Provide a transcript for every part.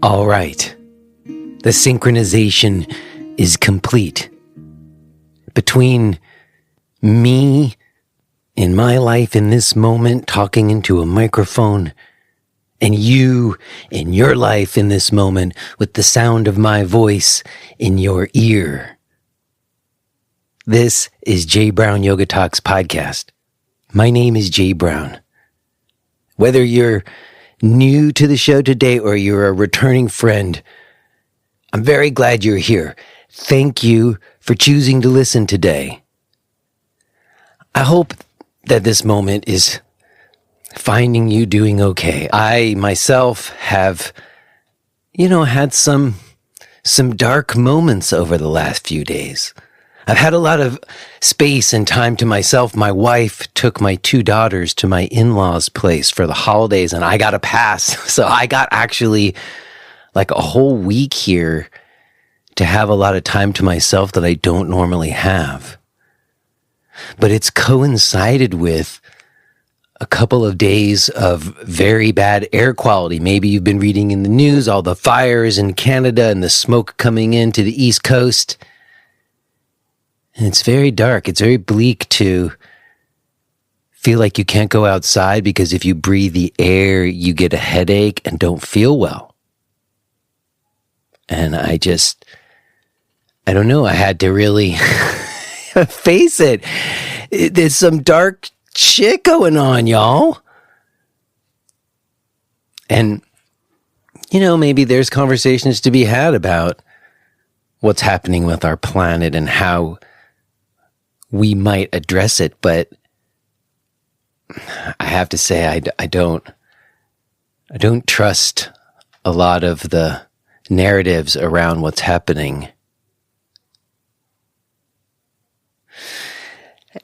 All right. The synchronization is complete. Between me in my life in this moment talking into a microphone and you in your life in this moment with the sound of my voice in your ear. This is Jay Brown Yoga Talks podcast. My name is Jay Brown. Whether you're new to the show today or you're a returning friend, I'm very glad you're here. Thank you for choosing to listen today. I hope that this moment is finding you doing okay. I myself have, had some dark moments over the last few days. I've had a lot of space and time to myself. My wife took my two daughters to my in-laws' place for the holidays, and I got a pass. So I got actually like a whole week here to have a lot of time to myself that I don't normally have. But it's coincided with a couple of days of very bad air quality. Maybe you've been reading in the news all the fires in Canada and the smoke coming into the East Coast. And it's very dark. It's very bleak to feel like you can't go outside because if you breathe the air, you get a headache and don't feel well. And I don't know. I had to really face it. There's some dark shit going on, y'all. And, maybe there's conversations to be had about what's happening with our planet and how we might address it, but I have to say I don't trust a lot of the narratives around what's happening.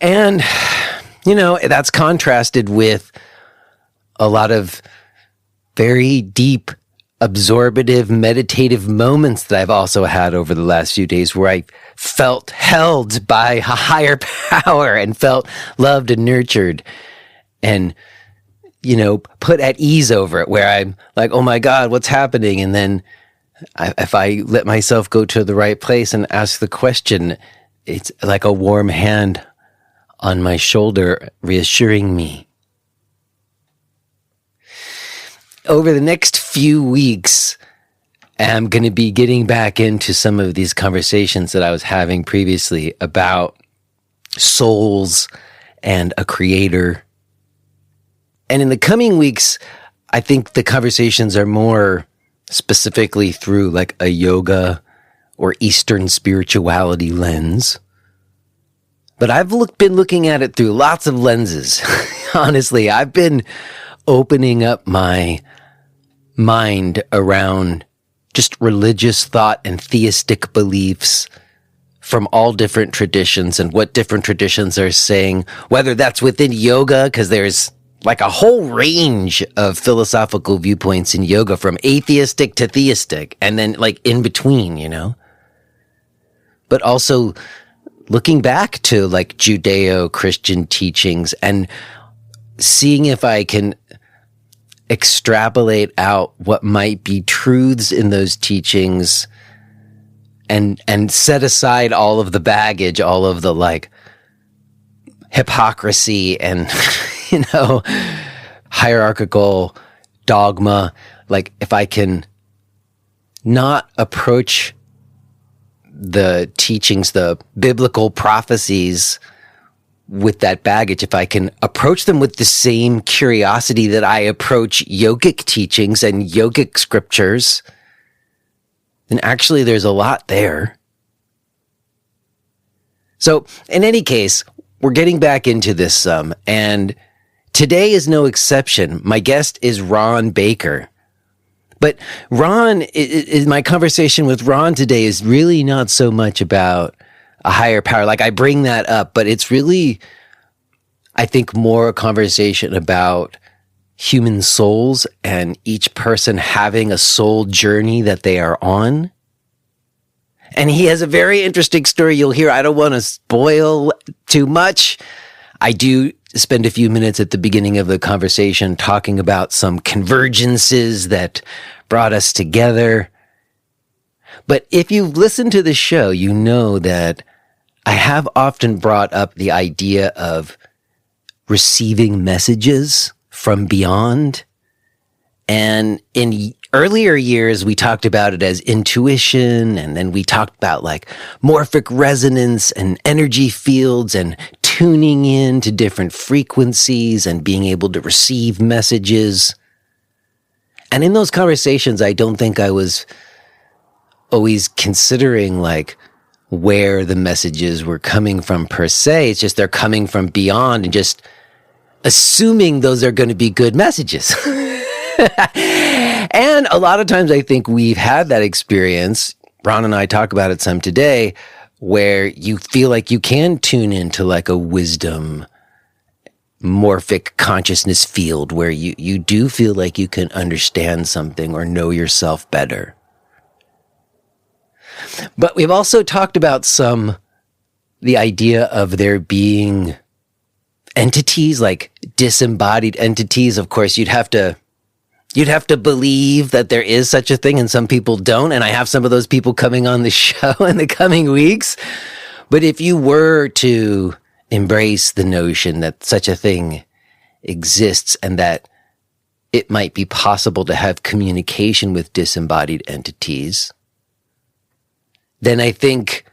And, that's contrasted with a lot of very deep, absorptive, meditative moments that I've also had over the last few days where I felt held by a higher power and felt loved and nurtured and, put at ease over it, where I'm like, oh my God, what's happening? And then if I let myself go to the right place and ask the question, it's like a warm hand on my shoulder reassuring me. Over the next few weeks, I'm going to be getting back into some of these conversations that I was having previously about souls and a creator. And in the coming weeks, I think the conversations are more specifically through like a yoga or Eastern spirituality lens. But I've been looking at it through lots of lenses. Honestly, I've been opening up my mind around just religious thought and theistic beliefs from all different traditions and what different traditions are saying, whether that's within yoga, because there's like a whole range of philosophical viewpoints in yoga from atheistic to theistic and then like in between, but also looking back to like Judeo-Christian teachings and seeing if I can extrapolate out what might be truths in those teachings and set aside all of the baggage, all of the like hypocrisy and, hierarchical dogma. Like if I can not approach the teachings, the biblical prophecies with that baggage, if I can approach them with the same curiosity that I approach yogic teachings and yogic scriptures, then actually there's a lot there. So in any case, we're getting back into this some, and today is no exception. My guest is Ron Baker. But Ron, my conversation with Ron today is really not so much about a higher power. Like I bring that up, but it's really, I think, more a conversation about human souls and each person having a soul journey that they are on. And he has a very interesting story you'll hear. I don't want to spoil too much. I do spend a few minutes at the beginning of the conversation talking about some convergences that brought us together. But if you've listened to the show, you know that I have often brought up the idea of receiving messages from beyond. And in earlier years, we talked about it as intuition, and then we talked about like morphic resonance and energy fields and tuning in to different frequencies and being able to receive messages. And in those conversations, I don't think I was always considering like where the messages were coming from per se. It's just they're coming from beyond and just assuming those are going to be good messages. And a lot of times I think we've had that experience. Ron and I talk about it some today, where you feel like you can tune into like a wisdom morphic consciousness field where you do feel like you can understand something or know yourself better. But we've also talked about the idea of there being entities, like disembodied entities. Of course, you'd have to believe that there is such a thing, and some people don't. And I have some of those people coming on the show in the coming weeks. But if you were to embrace the notion that such a thing exists and that it might be possible to have communication with disembodied entities, then I think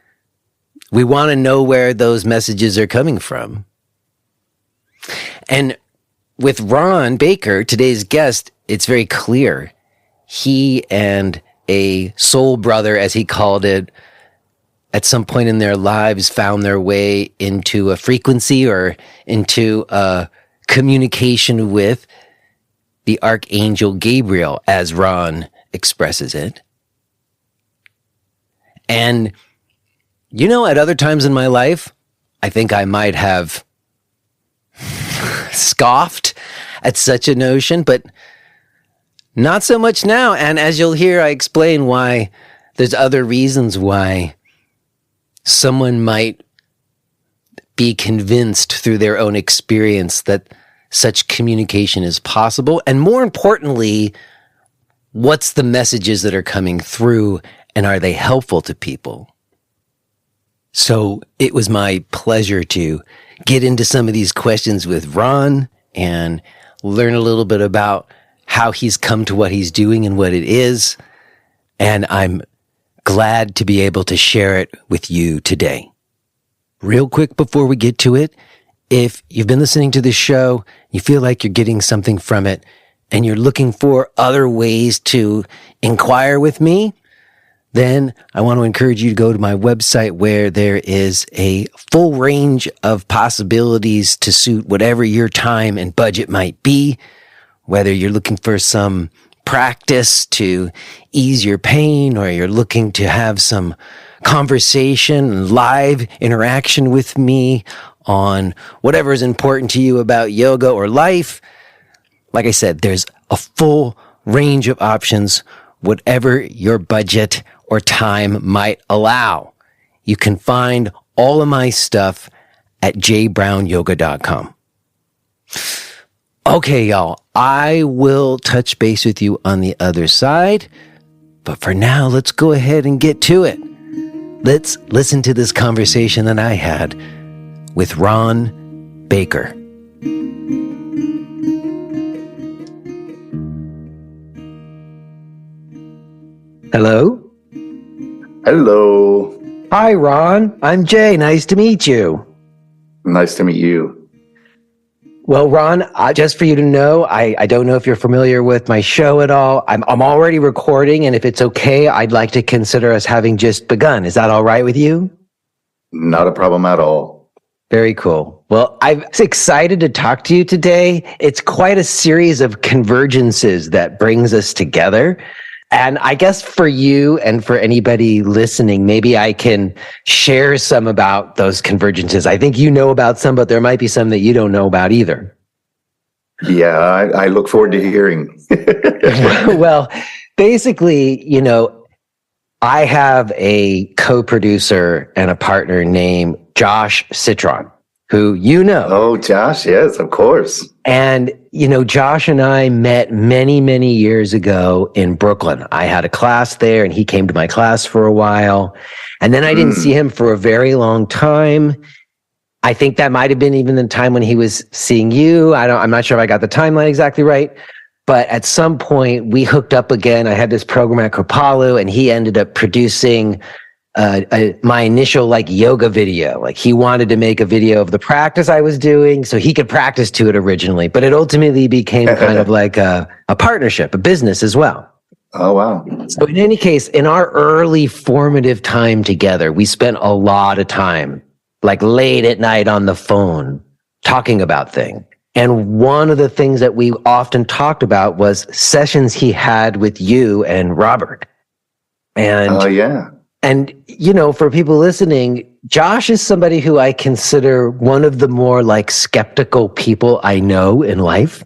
we want to know where those messages are coming from. And with Ron Baker, today's guest, it's very clear. He and a soul brother, as he called it, at some point in their lives found their way into a frequency or into a communication with the Arch Angel Gabriel, as Ron expresses it. And, at other times in my life, I think I might have scoffed at such a notion, but not so much now. And as you'll hear, I explain why there's other reasons why someone might be convinced through their own experience that such communication is possible. And more importantly, what's the messages that are coming through, and are they helpful to people? So it was my pleasure to get into some of these questions with Ron and learn a little bit about how he's come to what he's doing and what it is. And I'm glad to be able to share it with you today. Real quick before we get to it, if you've been listening to this show, you feel like you're getting something from it, and you're looking for other ways to inquire with me, then I want to encourage you to go to my website, where there is a full range of possibilities to suit whatever your time and budget might be. Whether you're looking for some practice to ease your pain, or you're looking to have some conversation, live interaction with me on whatever is important to you about yoga or life. Like I said, there's a full range of options, whatever your budget or time might allow. You can find all of my stuff at jbrownyoga.com. Okay, y'all, I will touch base with you on the other side. But for now, let's go ahead and get to it. Let's listen to this conversation that I had with Ron Baker. Hello? Hello. Hi, Ron. I'm Jay. Nice to meet you. Nice to meet you. Well, Ron, just for you to know, I don't know if you're familiar with my show at all. I'm already recording, and if it's okay, I'd like to consider us having just begun. Is that all right with you? Not a problem at all. Very cool. Well, I'm excited to talk to you today. It's quite a series of convergences that brings us together. And I guess for you and for anybody listening, maybe I can share some about those convergences. I think you know about some, but there might be some that you don't know about either. Yeah, I look forward to hearing. Well, basically, I have a co-producer and a partner named Josh Citron. who you know. Oh, Josh, yes, of course. And, Josh and I met many, many years ago in Brooklyn. I had a class there and he came to my class for a while. And then I didn't see him for a very long time. I think that might have been even the time when he was seeing you. I'm not sure if I got the timeline exactly right. But at some point we hooked up again. I had this program at Kripalu and he ended up producing my initial yoga video. He wanted to make a video of the practice I was doing so he could practice to it originally, but it ultimately became kind of like a partnership, a business as well. Oh, wow. So in any case, in our early formative time together, we spent a lot of time, late at night on the phone, talking about things. And one of the things that we often talked about was sessions he had with you and Robert. And oh, yeah. And, for people listening, Josh is somebody who I consider one of the more skeptical people I know in life.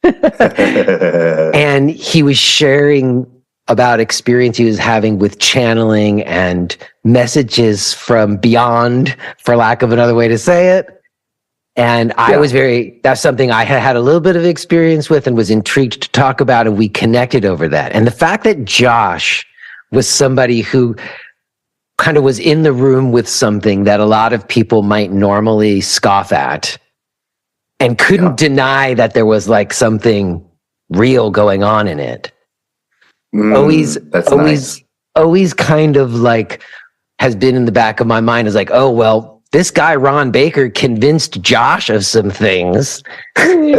And he was sharing about experience he was having with channeling and messages from beyond, for lack of another way to say it. And that's something I had a little bit of experience with and was intrigued to talk about, and we connected over that. And the fact that Josh was somebody who kind of was in the room with something that a lot of people might normally scoff at and couldn't deny that there was something real going on in it. Always kind of has been in the back of my mind is oh, well, this guy, Ron Baker, convinced Josh of some things. And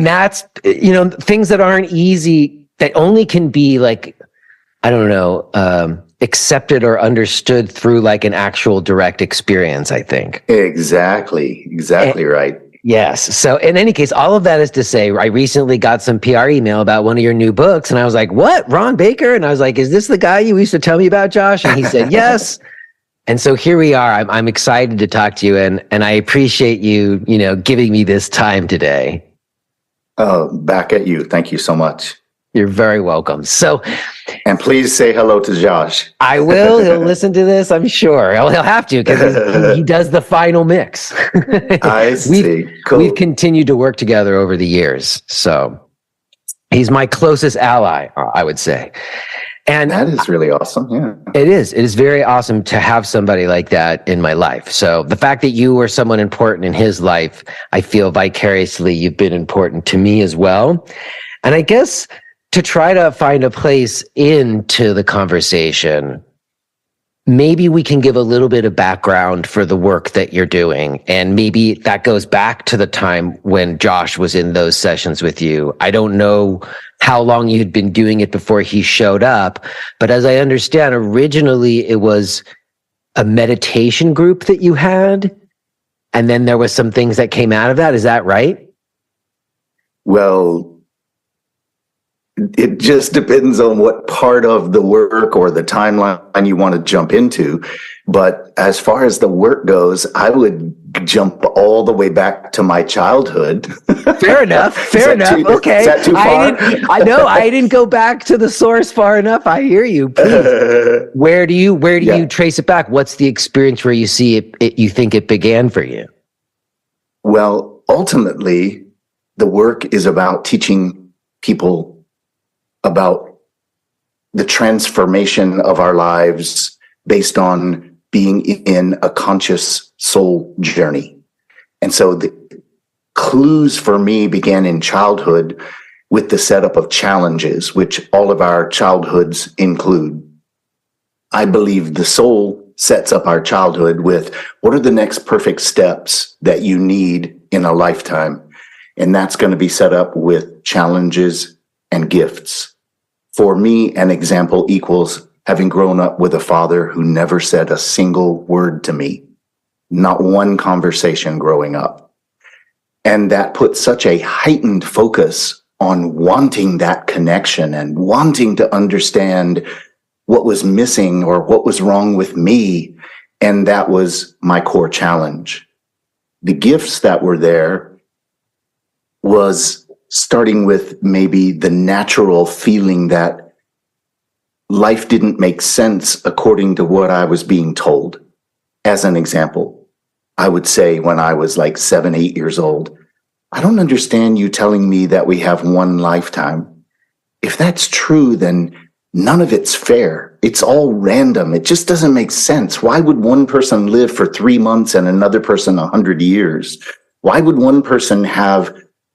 that's, things that aren't easy, that only can be accepted or understood through an actual direct experience, I think. Exactly right. Yes. So in any case, all of that is to say, I recently got some PR email about one of your new books, and I was like, what? Ron Baker? And I was like, is this the guy you used to tell me about, Josh? And he said, yes. And so here we are. I'm excited to talk to you, and I appreciate you, giving me this time today. Oh, back at you. Thank you so much. You're very welcome. So, and please say hello to Josh. I will. He'll listen to this, I'm sure. He'll have to, because he does the final mix. I see. Cool. We've continued to work together over the years. So he's my closest ally, I would say. And that is really awesome. Yeah. It is. It is very awesome to have somebody like that in my life. So the fact that you were someone important in his life, I feel vicariously you've been important to me as well. And I guess to try to find a place into the conversation, maybe we can give a little bit of background for the work that you're doing. And maybe that goes back to the time when Josh was in those sessions with you. I don't know how long you'd been doing it before he showed up, but as I understand, originally it was a meditation group that you had, and then there was some things that came out of that. Is that right? Well, it just depends on what part of the work or the timeline you want to jump into. But as far as the work goes, I would jump all the way back to my childhood. Fair enough. Okay. Is that too far? I didn't go back to the source far enough. I hear you. Please. Where do you trace it back? What's the experience where you see it you think it began for you? Well, ultimately, the work is about teaching people about the transformation of our lives based on being in a conscious soul journey. And so the clues for me began in childhood with the setup of challenges, which all of our childhoods include. I believe the soul sets up our childhood with what are the next perfect steps that you need in a lifetime. And that's going to be set up with challenges and gifts. For me, an example equals having grown up with a father who never said a single word to me, not one conversation growing up. And that put such a heightened focus on wanting that connection and wanting to understand what was missing or what was wrong with me. And that was my core challenge. The gifts that were there was starting with maybe the natural feeling that life didn't make sense according to what I was being told. As an example, I would say when I was like 7, 8 years old, I don't understand you telling me that we have one lifetime. If that's true, then none of it's fair. It's all random. It just doesn't make sense. Why would one person live for 3 months and another person 100 years? Why would one person have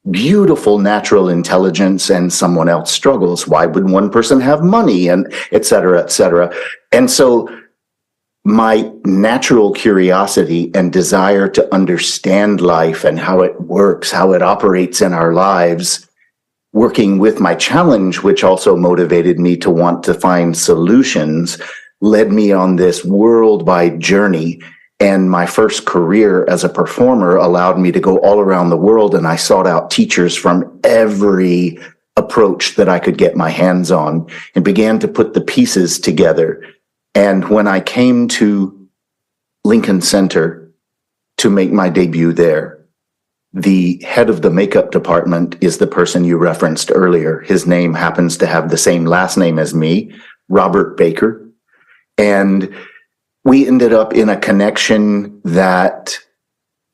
beautiful natural intelligence and someone else struggles? Why would one person have money, and et cetera, et cetera? And so my natural curiosity and desire to understand life and how it works, how it operates in our lives, working with my challenge, which also motivated me to want to find solutions, led me on this worldwide journey. And my first career as a performer allowed me to go all around the world, and I sought out teachers from every approach that I could get my hands on and began to put the pieces together. And when I came to Lincoln Center to make my debut there, the head of the makeup department is the person you referenced earlier. His name happens to have the same last name as me, Robert Baker. And we ended up in a connection that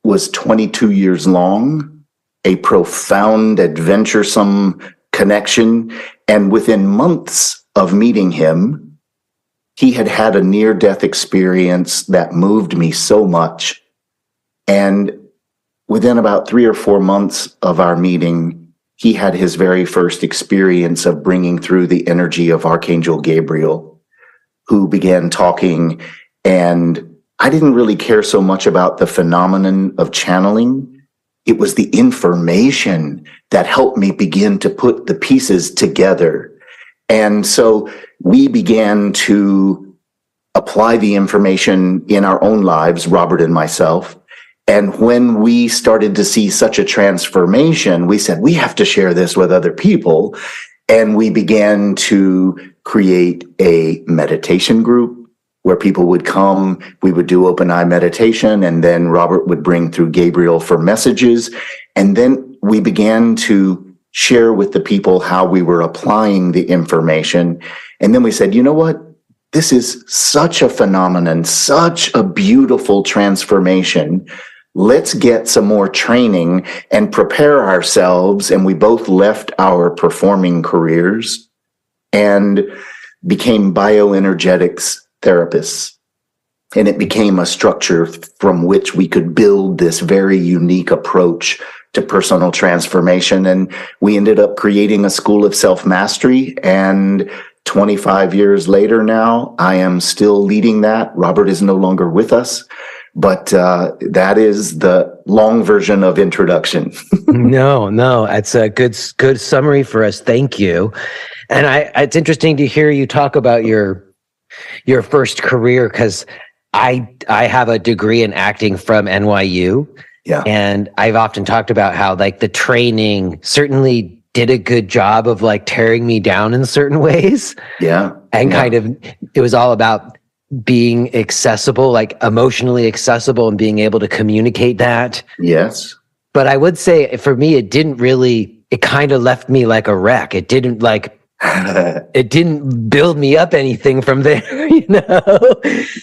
was 22 years long, a profound, adventuresome connection. And within months of meeting him, he had had a near-death experience that moved me so much. And within about 3 or 4 months of our meeting, he had his very first experience of bringing through the energy of Archangel Gabriel, who began talking. And I didn't really care so much about the phenomenon of channeling. It was the information that helped me begin to put the pieces together. And so we began to apply the information in our own lives, Robert and myself. And when we started to see such a transformation, we said, we have to share this with other people. And we began to create a meditation group where people would come. We would do open eye meditation, and then Robert would bring through Gabriel for messages. And then we began to share with the people how we were applying the information. And then we said, you know what? This is such a phenomenon, such a beautiful transformation. Let's get some more training and prepare ourselves. And we both left our performing careers and became bioenergetics therapists. And it became a structure from which we could build this very unique approach to personal transformation. And we ended up creating a school of self-mastery. And 25 years later now, I am still leading that. Robert is no longer with us, but that is the long version of introduction. No, that's a good summary for us. Thank you. And it's interesting to hear you talk about your first career, because I have a degree in acting from NYU. Yeah. And I've often talked about how like the training certainly did a good job of like tearing me down in certain ways. Yeah. And kind of, it was all about being accessible, like emotionally accessible, and being able to communicate that. Yes. But I would say for me, it kind of left me like a wreck. It didn't build me up anything from there, you know?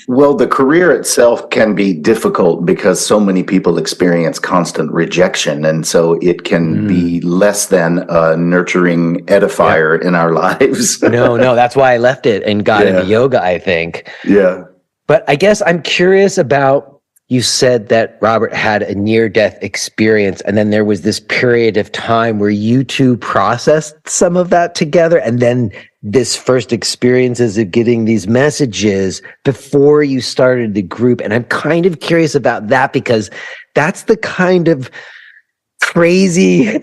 Well, the career itself can be difficult because so many people experience constant rejection. And so it can be less than a nurturing edifier in our lives. No, that's why I left it and got into yoga, I think. Yeah. But I guess I'm curious about, you said that Robert had a near-death experience, and then there was this period of time where you two processed some of that together, and then this first experiences of getting these messages before you started the group. And I'm kind of curious about that, because that's the kind of crazy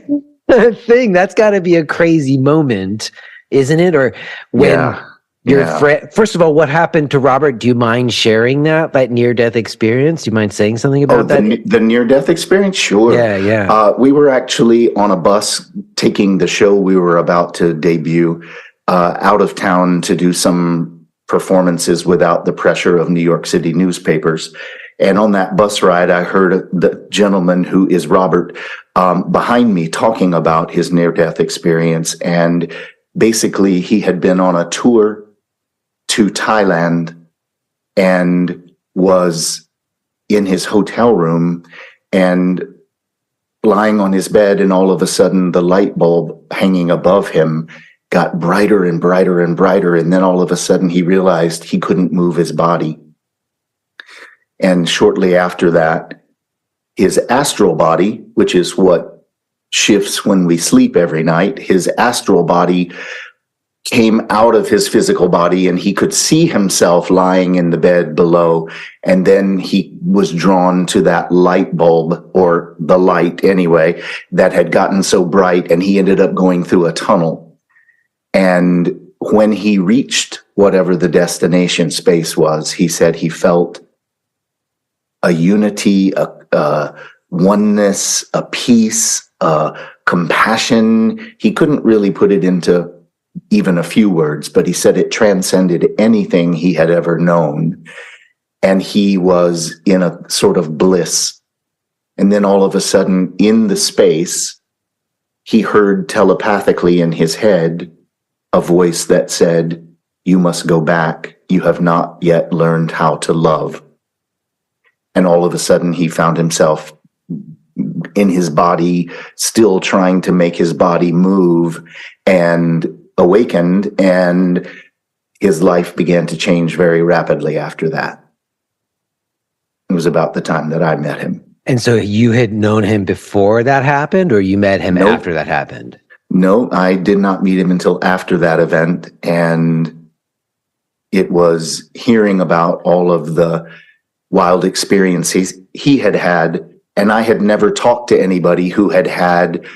thing. That's got to be a crazy moment, isn't it? Or when your friend, first of all, what happened to Robert? Do you mind sharing that near-death experience? Do you mind saying something about that? The near-death experience? Sure. Yeah. We were actually on a bus taking the show we were about to debut out of town to do some performances without the pressure of New York City newspapers. And on that bus ride, I heard the gentleman who is Robert behind me talking about his near-death experience. And basically, he had been on a tour to Thailand and was in his hotel room and lying on his bed, and all of a sudden the light bulb hanging above him got brighter and brighter and brighter. And then all of a sudden he realized he couldn't move his body. And shortly after that, his astral body, which is what shifts when we sleep every night, his astral body came out of his physical body, and he could see himself lying in the bed below. And then he was drawn to that light bulb, or the light anyway, that had gotten so bright, and he ended up going through a tunnel. And when he reached whatever the destination space was, he said he felt a unity, a oneness, a peace, a compassion. He couldn't really put it into even a few words, but he said it transcended anything he had ever known. And he was in a sort of bliss. And then all of a sudden, in the space, he heard telepathically in his head a voice that said, "You must go back. You have not yet learned how to love." And all of a sudden, he found himself in his body, still trying to make his body move, and awakened, and his life began to change very rapidly after that. It was about the time that I met him. And so you had known him before that happened, or you met him after that happened? No, I did not meet him until after that event. And it was hearing about all of the wild experiences he had had. And I had never talked to anybody who had had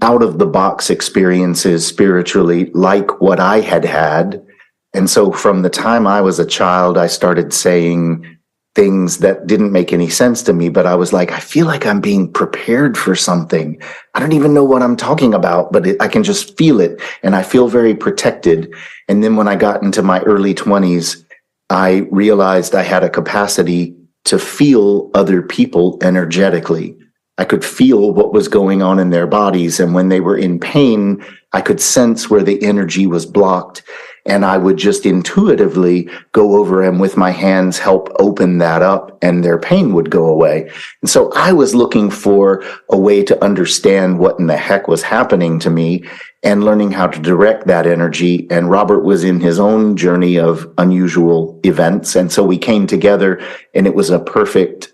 out of the box experiences spiritually like what I had had. And so from the time I was a child, I started saying things that didn't make any sense to me, but I was like, I feel like I'm being prepared for something. I don't even know what I'm talking about, but I can just feel it. And I feel very protected. And then when I got into my early 20s, I realized I had a capacity to feel other people energetically. I could feel what was going on in their bodies. And when they were in pain, I could sense where the energy was blocked. And I would just intuitively go over and with my hands help open that up, and their pain would go away. And so I was looking for a way to understand what in the heck was happening to me and learning how to direct that energy. And Robert was in his own journey of unusual events. And so we came together, and it was a perfect,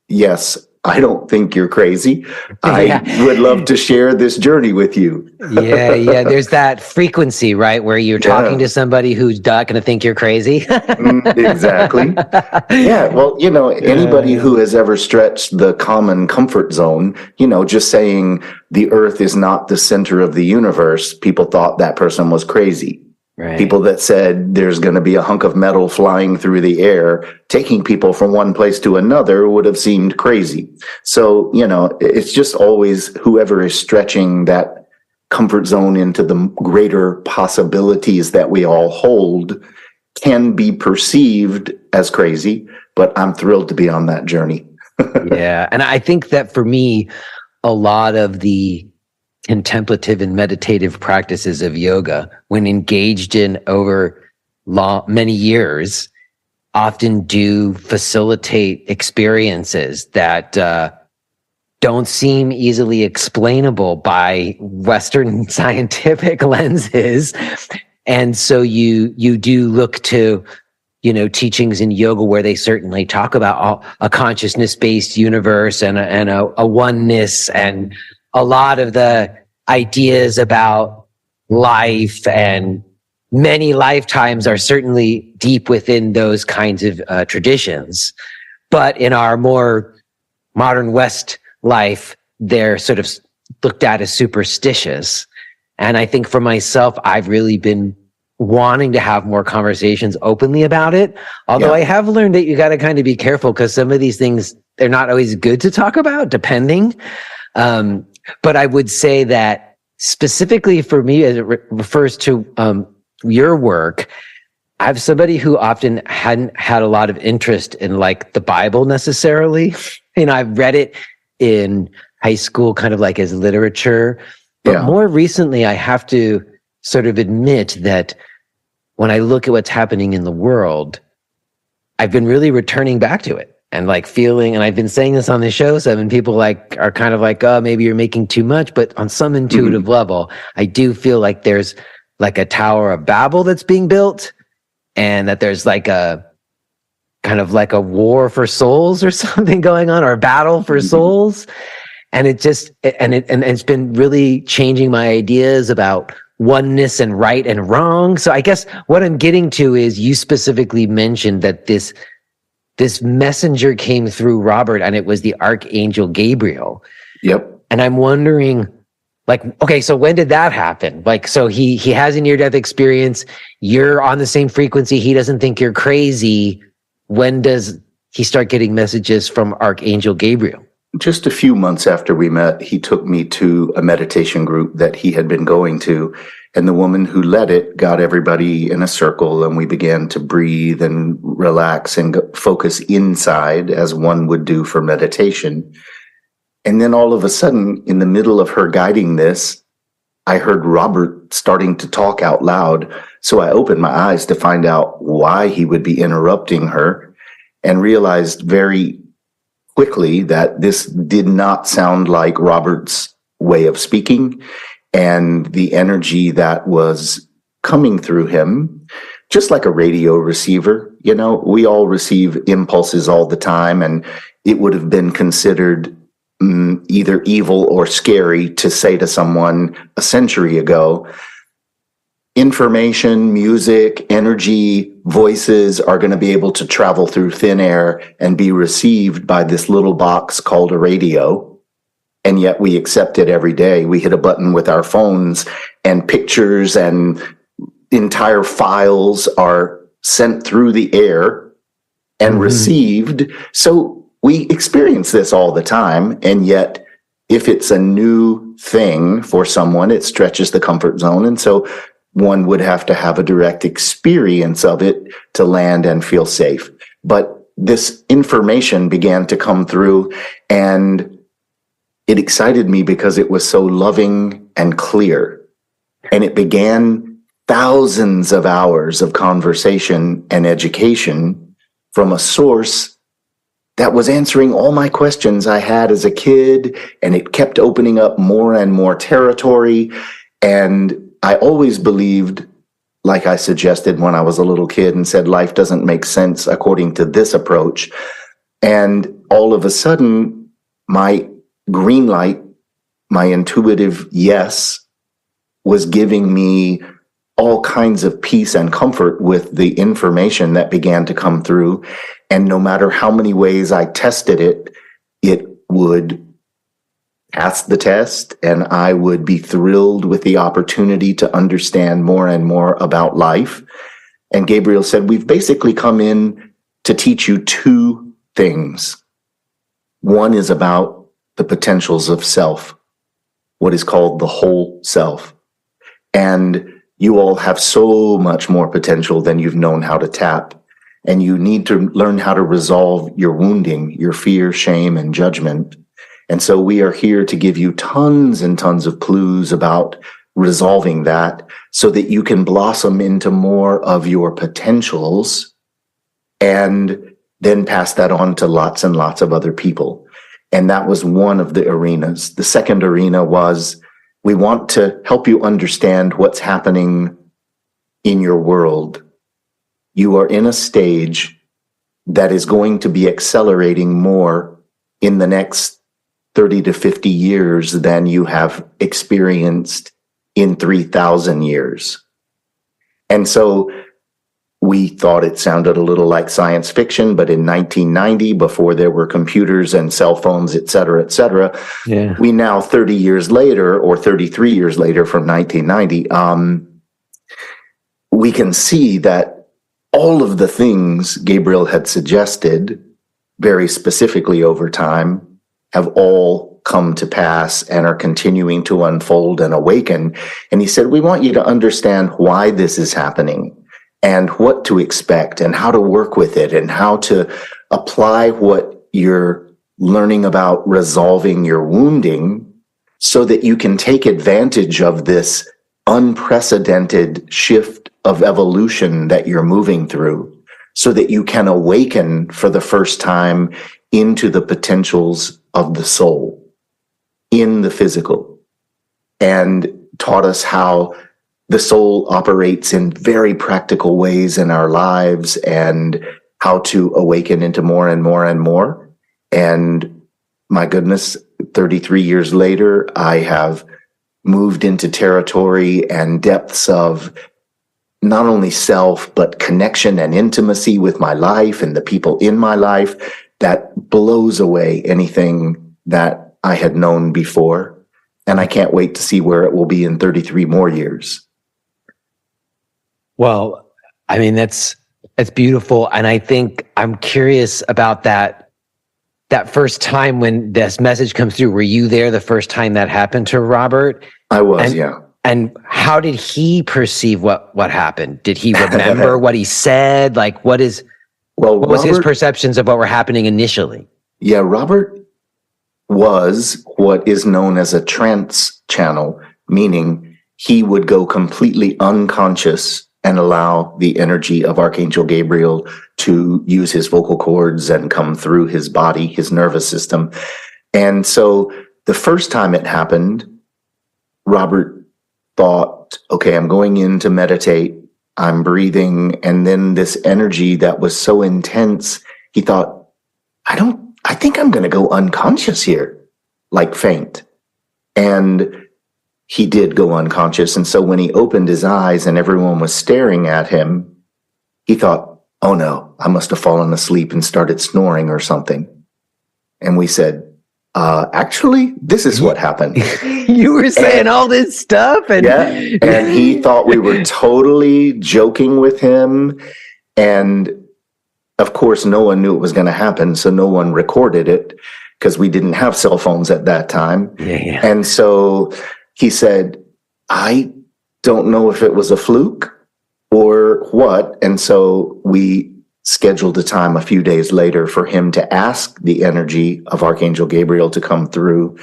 yes, I don't think you're crazy. I would love to share this journey with you. Yeah. There's that frequency, right? Where you're talking to somebody who's not going to think you're crazy. Exactly. Yeah. Well, anybody who has ever stretched the common comfort zone, just saying the earth is not the center of the universe, people thought that person was crazy. Right. People that said there's going to be a hunk of metal flying through the air, taking people from one place to another, would have seemed crazy. So, it's just always whoever is stretching that comfort zone into the greater possibilities that we all hold can be perceived as crazy, but I'm thrilled to be on that journey. Yeah. And I think that for me, a lot of the contemplative and meditative practices of yoga, when engaged in over many years, often do facilitate experiences that don't seem easily explainable by Western scientific lenses. And so you do look to, teachings in yoga where they certainly talk about a consciousness-based universe and a oneness, and a lot of the ideas about life and many lifetimes are certainly deep within those kinds of traditions. But in our more modern West life, they're sort of looked at as superstitious. And I think for myself, I've really been wanting to have more conversations openly about it. Although I have learned that you got to kind of be careful, because some of these things, they're not always good to talk about, depending. But I would say that specifically for me, as it refers to your work, I'm somebody who often hadn't had a lot of interest in like the Bible necessarily. I've read it in high school, kind of like as literature. But more recently, I have to sort of admit that when I look at what's happening in the world, I've been really returning back to it and like feeling, and I've been saying this on the show, so when people like are kind of like, oh, maybe you're making too much, but on some intuitive level, I do feel like there's like a Tower of Babel that's being built, and that there's like a kind of like a war for souls or something going on, or a battle for souls. And it's been really changing my ideas about oneness and right and wrong. So I guess what I'm getting to is, you specifically mentioned that this messenger came through Robert, and it was the Archangel Gabriel. Yep. And I'm wondering, like, okay, so when did that happen? Like, so he has a near-death experience. You're on the same frequency. He doesn't think you're crazy. When does he start getting messages from Archangel Gabriel? Just a few months after we met, he took me to a meditation group that he had been going to. And the woman who led it got everybody in a circle, and we began to breathe and relax and focus inside as one would do for meditation. And then all of a sudden, in the middle of her guiding this, I heard Robert starting to talk out loud. So I opened my eyes to find out why he would be interrupting her, and realized very quickly that this did not sound like Robert's way of speaking, and the energy that was coming through him, just like a radio receiver. You know, we all receive impulses all the time, and it would have been considered either evil or scary to say to someone a century ago, information, music, energy, voices are going to be able to travel through thin air and be received by this little box called a radio. And yet we accept it every day. We hit a button with our phones, and pictures and entire files are sent through the air and received. So we experience this all the time. And yet, if it's a new thing for someone, it stretches the comfort zone. And so one would have to have a direct experience of it to land and feel safe. But this information began to come through, and it excited me because it was so loving and clear. And it began thousands of hours of conversation and education from a source that was answering all my questions I had as a kid, and it kept opening up more and more territory. And I always believed, like I suggested when I was a little kid and said, life doesn't make sense according to this approach. And all of a sudden, my green light, my intuitive yes, was giving me all kinds of peace and comfort with the information that began to come through. And no matter how many ways I tested it, it would pass the test, and I would be thrilled with the opportunity to understand more and more about life. And Gabriel said, we've basically come in to teach you two things. One is about the potentials of self, what is called the whole self. And you all have so much more potential than you've known how to tap. And you need to learn how to resolve your wounding, your fear, shame, and judgment. And so we are here to give you tons and tons of clues about resolving that, so that you can blossom into more of your potentials and then pass that on to lots and lots of other people. And that was one of the arenas. The second arena was, we want to help you understand what's happening in your world. You are in a stage that is going to be accelerating more in the next 30 to 50 years than you have experienced in 3,000 years. And so we thought it sounded a little like science fiction, but in 1990, before there were computers and cell phones, et cetera, we now 30 years later, or 33 years later from 1990, we can see that all of the things Gabriel had suggested very specifically over time have all come to pass and are continuing to unfold and awaken. And he said, we want you to understand why this is happening and what to expect and how to work with it and how to apply what you're learning about resolving your wounding, so that you can take advantage of this unprecedented shift of evolution that you're moving through. so that you can awaken for the first time into the potentials of the soul in the physical, and taught us how the soul operates in very practical ways in our lives and how to awaken into more and more and more. And my goodness, 33 years later, I have moved into territory and depths of not only self, but connection and intimacy with my life and the people in my life that blows away anything that I had known before. And I can't wait to see where it will be in 33 more years. Well, I mean, that's beautiful. And I think I'm curious about that first time when this message comes through. Were you there the first time that happened to Robert? I was, yeah. And how did he perceive what happened? Did he remember what he said? Like, what was his perceptions of what were happening initially? Yeah, Robert was what is known as a trance channel, meaning he would go completely unconscious and allow the energy of Archangel Gabriel to use his vocal cords and come through his body, his nervous system. And so the first time it happened, Robert thought, okay, I'm going in to meditate, I'm breathing, and then this energy that was so intense, he thought, I think I'm going to go unconscious here, like faint. And he did go unconscious. And so when he opened his eyes and everyone was staring at him, he thought, oh no, I must have fallen asleep and started snoring or something. And we said, actually, this is what happened. You were saying all this stuff. And he thought we were totally joking with him. And of course, no one knew it was going to happen. So no one recorded it because we didn't have cell phones at that time. Yeah. And so he said, I don't know if it was a fluke or what. And so we scheduled a time a few days later for him to ask the energy of Archangel Gabriel to come through.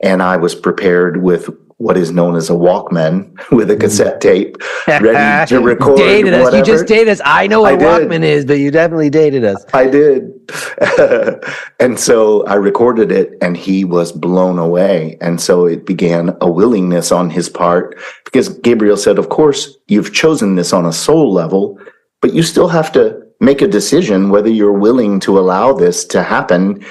And I was prepared with what is known as a Walkman with a cassette tape, ready to record whatever. You just dated us. I know what a Walkman is, but you definitely dated us. I did. And so I recorded it and he was blown away. And so it began a willingness on his part, because Gabriel said, of course, you've chosen this on a soul level, but you still have to make a decision whether you're willing to allow this to happen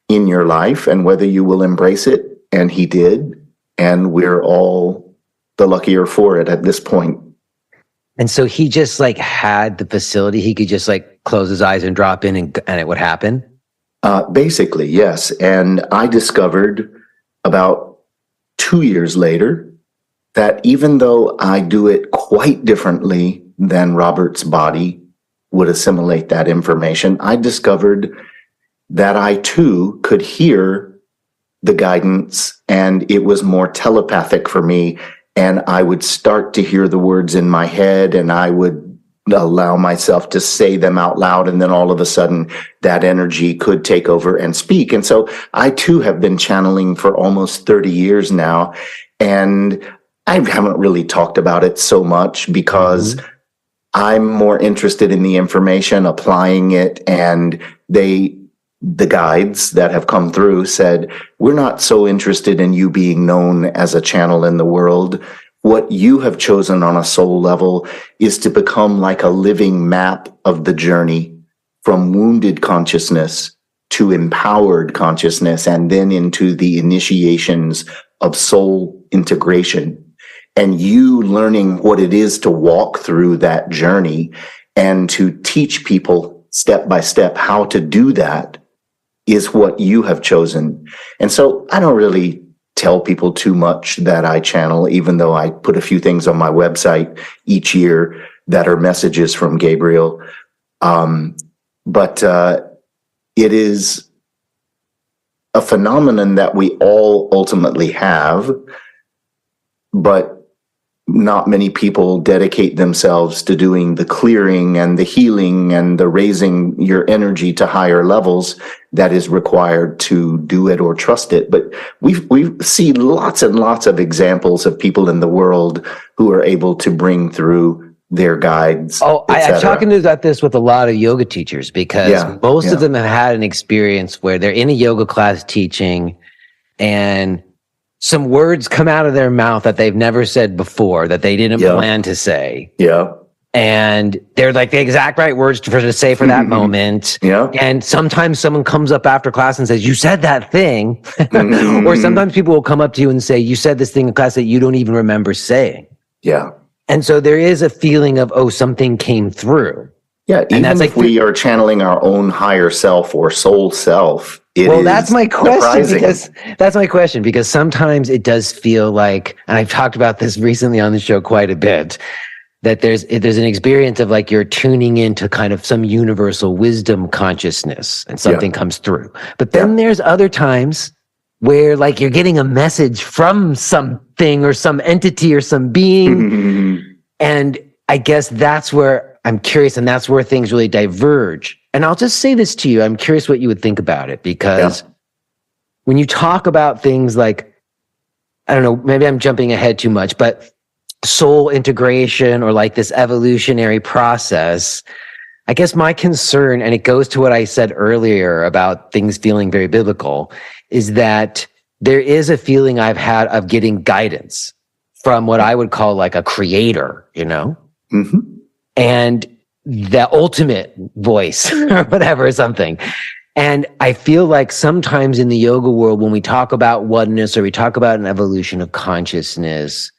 in your life and whether you will embrace it. And he did. And we're all the luckier for it at this point. And so he just like had the facility. He could just like close his eyes and drop in and it would happen? Basically, yes. And I discovered about 2 years later that even though I do it quite differently than Robert's body would assimilate that information, I discovered that I too could hear the guidance, and it was more telepathic for me. And I would start to hear the words in my head and I would allow myself to say them out loud. And then all of a sudden that energy could take over and speak. And so I too have been channeling for almost 30 years now. And I haven't really talked about it so much because I'm more interested in the information, applying it, and the guides that have come through said, we're not so interested in you being known as a channel in the world. What you have chosen on a soul level is to become like a living map of the journey from wounded consciousness to empowered consciousness, and then into the initiations of soul integration. And you learning what it is to walk through that journey and to teach people step by step how to do that is what you have chosen. And so I don't really tell people too much that I channel, even though I put a few things on my website each year that are messages from Gabriel. But it is a phenomenon that we all ultimately have, but not many people dedicate themselves to doing the clearing and the healing and the raising your energy to higher levels that is required to do it or trust it. But we see lots and lots of examples of people in the world who are able to bring through their guides, Oh, I'm etc. talking about this with a lot of yoga teachers because most of them have had an experience where they're in a yoga class teaching and some words come out of their mouth that they've never said before, that they didn't plan to say. Yeah. And they're like the exact right words to say for that moment. Yeah. And sometimes someone comes up after class and says, you said that thing. Or sometimes people will come up to you and say, you said this thing in class that you don't even remember saying. Yeah. And so there is a feeling of, oh, something came through. Yeah, and even if we are channeling our own higher self or soul self, that's my question because sometimes it does feel like, and I've talked about this recently on the show quite a bit, that there's an experience of like you're tuning into kind of some universal wisdom consciousness and something comes through. But then there's other times where like you're getting a message from something or some entity or some being. And I guess that's where I'm curious, and that's where things really diverge. And I'll just say this to you. I'm curious what you would think about it, because when you talk about things like, I don't know, maybe I'm jumping ahead too much, but soul integration or like this evolutionary process, I guess my concern, and it goes to what I said earlier about things feeling very biblical, is that there is a feeling I've had of getting guidance from what I would call like a creator, you know? And the ultimate voice or whatever, something. And I feel like sometimes in the yoga world, when we talk about oneness or we talk about an evolution of consciousness,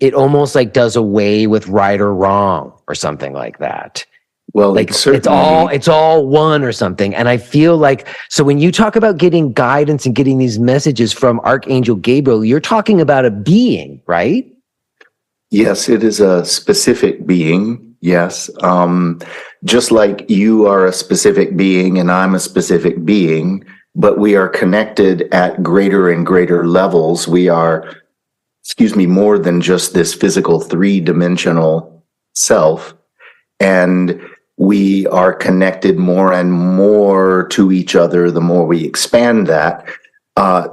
it almost like does away with right or wrong or something like that. Well, like it's all one or something. And I feel like, so when you talk about getting guidance and getting these messages from Archangel Gabriel, you're talking about a being, right? Yes, it is a specific being. Yes. Just like you are a specific being and I'm a specific being, but we are connected at greater and greater levels. We are, more than just this physical 3-dimensional self. And we are connected more and more to each other the more we expand that.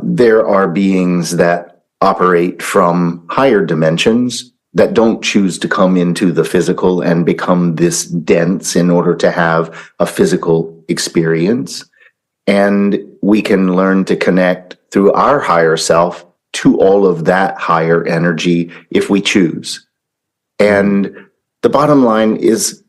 There are beings that operate from higher dimensions that don't choose to come into the physical and become this dense in order to have a physical experience. And we can learn to connect through our higher self to all of that higher energy if we choose. And the bottom line is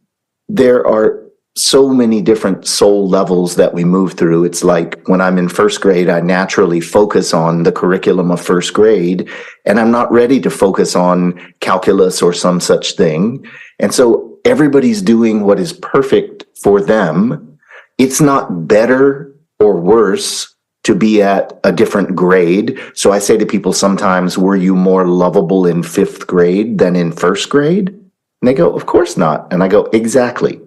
there are so many different soul levels that we move through. It's like when I'm in first grade, I naturally focus on the curriculum of first grade, and I'm not ready to focus on calculus or some such thing. And so everybody's doing what is perfect for them. It's not better or worse to be at a different grade. So I say to people sometimes, were you more lovable in 5th grade than in first grade? And they go, of course not. And I go, exactly.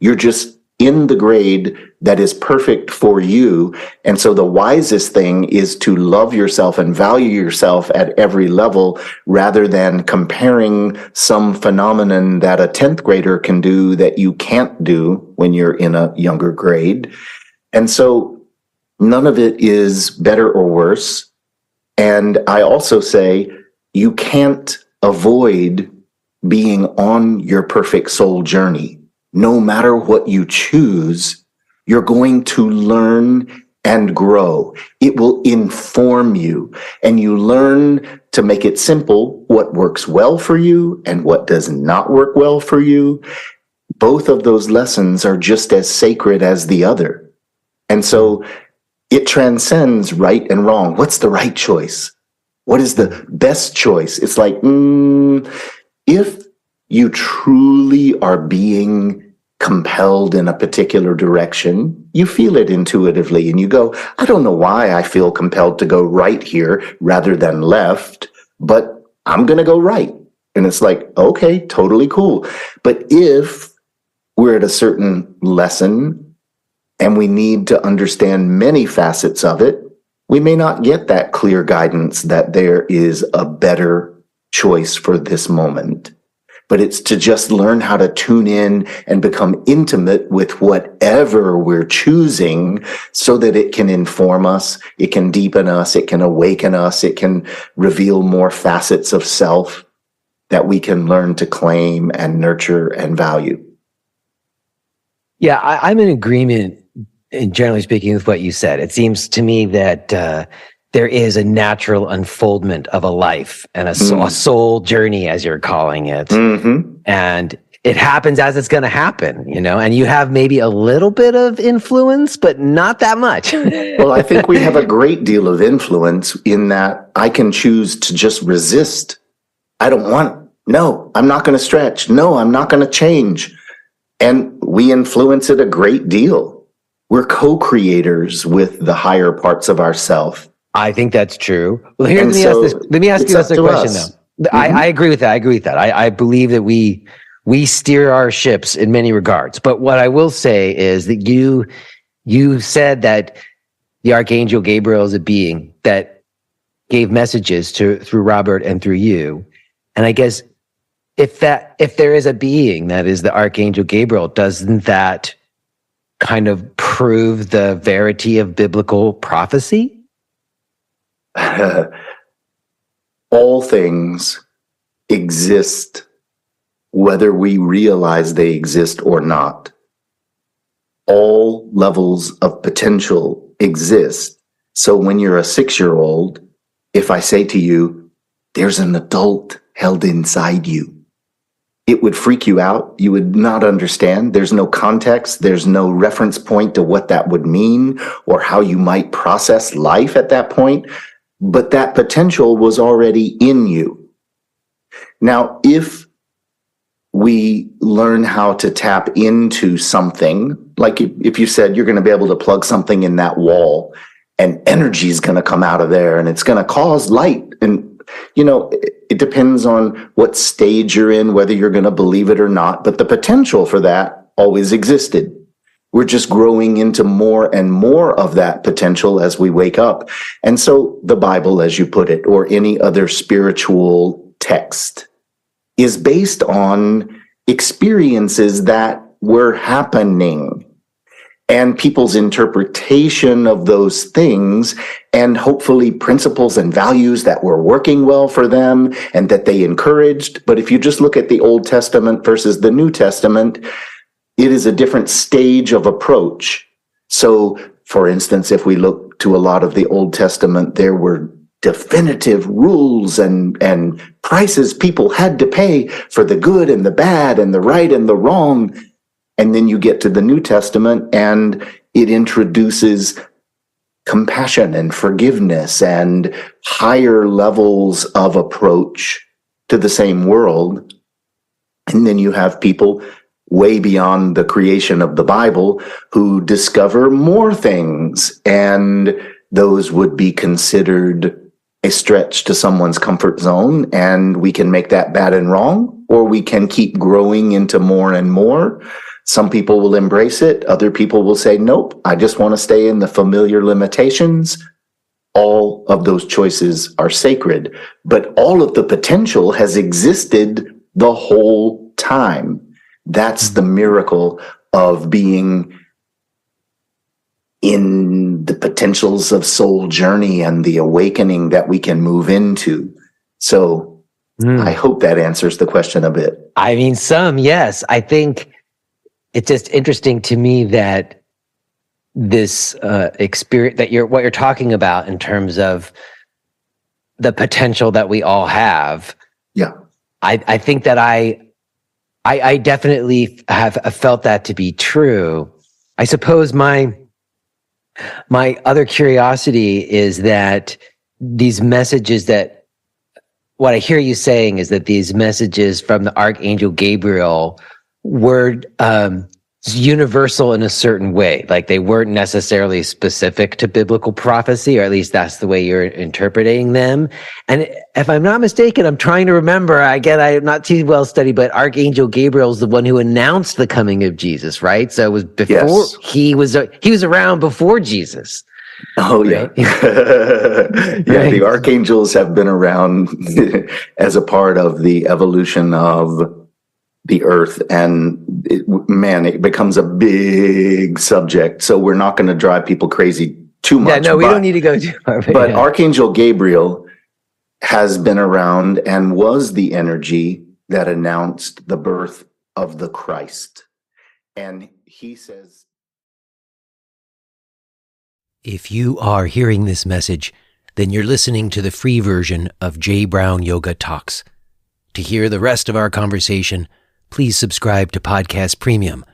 You're just in the grade that is perfect for you. And so the wisest thing is to love yourself and value yourself at every level rather than comparing some phenomenon that a 10th grader can do that you can't do when you're in a younger grade. And so none of it is better or worse. And I also say you can't avoid being on your perfect soul journey. No matter what you choose, you're going to learn and grow. It will inform you, and you learn to make it simple what works well for you and what does not work well for you. Both of those lessons are just as sacred as the other. And so it transcends right and wrong. What's the right choice? What is the best choice? It's like, if you truly are being compelled in a particular direction, you feel it intuitively and you go, I don't know why I feel compelled to go right here rather than left, but I'm going to go right. And it's like, okay, totally cool. But if we're at a certain lesson and we need to understand many facets of it, we may not get that clear guidance that there is a better choice for this moment. But it's to just learn how to tune in and become intimate with whatever we're choosing so that it can inform us, it can deepen us, it can awaken us, it can reveal more facets of self. that we can learn to claim and nurture and value. Yeah, I'm in agreement, generally speaking, with what you said. It seems to me that there is a natural unfoldment of a life and a soul journey, as you're calling it. Mm-hmm. And it happens as it's going to happen, and you have maybe a little bit of influence, but not that much. Well, I think we have a great deal of influence in that I can choose to just resist. I don't want, no, I'm not going to stretch. No, I'm not going to change. And we influence it a great deal. We're co-creators with the higher parts of ourself. I think that's true. Well, here, let me ask you this question, though. Mm-hmm. I agree with that. I believe that we steer our ships in many regards. But what I will say is that you said that the Archangel Gabriel is a being that gave messages through Robert and through you. And I guess if there is a being that is the Archangel Gabriel, doesn't that kind of prove the verity of biblical prophecy? All things exist, whether we realize they exist or not. All levels of potential exist. So when you're a 6-year-old, if I say to you, there's an adult held inside you, it would freak you out. You would not understand. There's no context. There's no reference point to what that would mean or how you might process life at that point. But that potential was already in you. Now, if we learn how to tap into something, like if you said you're going to be able to plug something in that wall and energy is going to come out of there and it's going to cause light. And, it depends on what stage you're in, whether you're going to believe it or not. But the potential for that always existed. We're just growing into more and more of that potential as we wake up. And so the Bible, as you put it, or any other spiritual text, is based on experiences that were happening and people's interpretation of those things, and hopefully principles and values that were working well for them and that they encouraged. But if you just look at the Old Testament versus the New Testament, it is a different stage of approach. So, for instance, if we look to a lot of the Old Testament, there were definitive rules and prices people had to pay for the good and the bad and the right and the wrong. And then you get to the New Testament and it introduces compassion and forgiveness and higher levels of approach to the same world. And then you have people way beyond the creation of the Bible who discover more things, and those would be considered a stretch to someone's comfort zone, and we can make that bad and wrong, or we can keep growing into more and more. Some people will embrace it. Other people will say, nope, I just want to stay in the familiar limitations. All of those choices are sacred, but all of the potential has existed the whole time. That's the miracle of being in the potentials of soul journey and the awakening that we can move into. So I hope that answers the question a bit. I mean, yes. I think it's just interesting to me that this experience, what you're talking about in terms of the potential that we all have. Yeah. I think that I definitely have felt that to be true. I suppose my other curiosity is that these messages that, what I hear you saying is that these messages from the Archangel Gabriel were universal in a certain way. Like they weren't necessarily specific to biblical prophecy, or at least that's the way you're interpreting them. And if I'm not mistaken, I'm trying to remember, again, I'm not too well studied, but Archangel Gabriel is the one who announced the coming of Jesus, right? So it was before, yes. He was around before Jesus. Oh, yeah. Right? Yeah, the archangels have been around as a part of the evolution of the earth, and it becomes a big subject. So we're not going to drive people crazy too much. Yeah, no, we don't need to go too far. But Archangel Gabriel has been around and was the energy that announced the birth of the Christ. And he says, if you are hearing this message, then you're listening to the free version of J. Brown Yoga Talks. To hear the rest of our conversation, please subscribe to Podcast Premium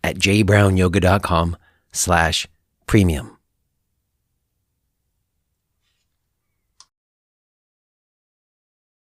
at jbrownyoga.com/premium.